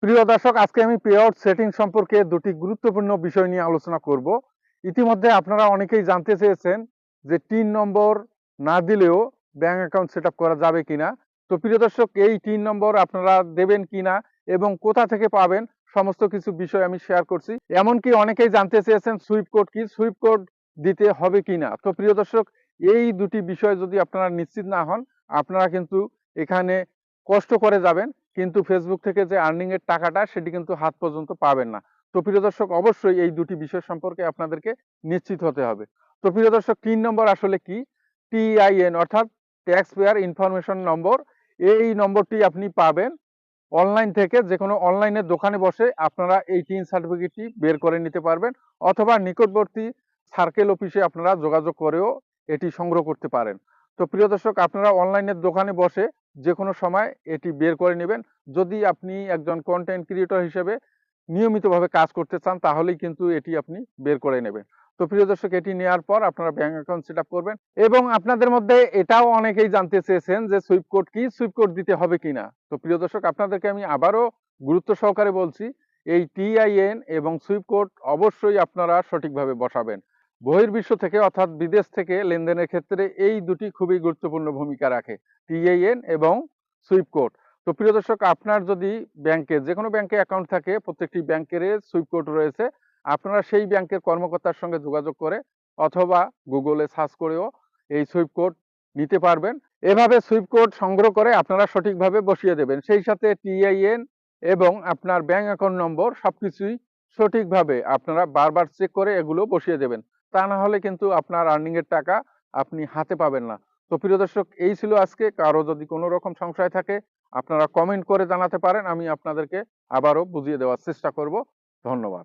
প্রিয় দর্শক, আজকে আমি পে আউট সেটিং সম্পর্কে দুটি গুরুত্বপূর্ণ বিষয় নিয়ে আলোচনা করব। ইতিমধ্যে আপনারা অনেকেই জানতে চেয়েছেন যে টিন নম্বর না দিলেও ব্যাংক অ্যাকাউন্ট সেট আপ করা যাবে কিনা। তো প্রিয় দর্শক, এই টিন নম্বর আপনারা দেবেন কিনা এবং কোথা থেকে পাবেন, সমস্ত কিছু বিষয় আমি শেয়ার করছি। এমনকি অনেকেই জানতে চেয়েছেন সুইপ কোড কি, সুইপ কোড দিতে হবে কিনা। তো প্রিয় দর্শক, এই দুটি বিষয় যদি আপনারা নিশ্চিত না হন, আপনারা কিন্তু এখানে কষ্ট করে যাবেন, কিন্তু ফেসবুক থেকে যে আর্নিং এর টাকাটা সেটি কিন্তু হাত পর্যন্ত পাবেন না। তো প্রিয় দর্শক, অবশ্যই এই দুটি বিষয় সম্পর্কে আপনাদেরকে নিশ্চিত হতে হবে। তো প্রিয় দর্শক, 3 নম্বর আসলে কি? টিআইএন অর্থাৎ ট্যাক্স পেয়ার ইনফরমেশন নম্বর। এই নম্বরটি আপনি পাবেন অনলাইন থেকে। যে কোনো অনলাইনের দোকানে বসে আপনারা এই টিন সার্টিফিকেটটি বের করে নিতে পারবেন, অথবা নিকটবর্তী সার্কেল অফিসে আপনারা যোগাযোগ করেও এটি সংগ্রহ করতে পারেন। তো প্রিয় দর্শক, আপনারা অনলাইনের দোকানে বসে যে কোনো সময় এটি বের করে নেবেন। যদি আপনি একজন কন্টেন্ট ক্রিয়েটর হিসেবে নিয়মিতভাবে কাজ করতে চান, তাহলেই কিন্তু এটি আপনি বের করে নেবেন। তো প্রিয় দর্শক, এটি নেওয়ার পর আপনারা ব্যাংক অ্যাকাউন্ট সেট আপ করবেন। এবং আপনাদের মধ্যে এটাও অনেকেই জানতে চেয়েছেন যে সুইপ কোড কি, সুইপ কোড দিতে হবে কিনা। তো প্রিয় দর্শক, আপনাদেরকে আমি আবারও গুরুত্ব সহকারে বলছি, এই টিআইএন এবং সুইপ কোড অবশ্যই আপনারা সঠিকভাবে বসাবেন। বহির্বিশ্ব থেকে অর্থাৎ বিদেশ থেকে লেনদেনের ক্ষেত্রে এই দুটি খুবই গুরুত্বপূর্ণ ভূমিকা রাখে, টিআইএন এবং সুইপ কোড। তো প্রিয় দর্শক, আপনার যদি ব্যাংকে যে কোনো ব্যাংকে অ্যাকাউন্ট থাকে, প্রত্যেকটি ব্যাংকের সুইপ কোড রয়েছে। আপনারা সেই ব্যাংকের কর্মকর্তার সঙ্গে যোগাযোগ করে অথবা গুগলে সার্চ করেও এই সুইপ কোড নিতে পারবেন। এভাবে সুইপ কোড সংগ্রহ করে আপনারা সঠিকভাবে বসিয়ে দেবেন। সেই সাথে টিআইএন এবং আপনার ব্যাংক অ্যাকাউন্ট নম্বর সবকিছুই সঠিকভাবে আপনারা বারবার চেক করে এগুলো বসিয়ে দেবেন। তা না হলে কিন্তু আপনার আর্নিং এর টাকা আপনি হাতে পাবেন না। তো প্রিয় দর্শক, এই ছিল আজকে। কারো যদি কোনো রকম সংশয় থাকে, আপনারা কমেন্ট করে জানাতে পারেন। আমি আপনাদেরকে আবারও বুঝিয়ে দেওয়ার চেষ্টা করব। ধন্যবাদ।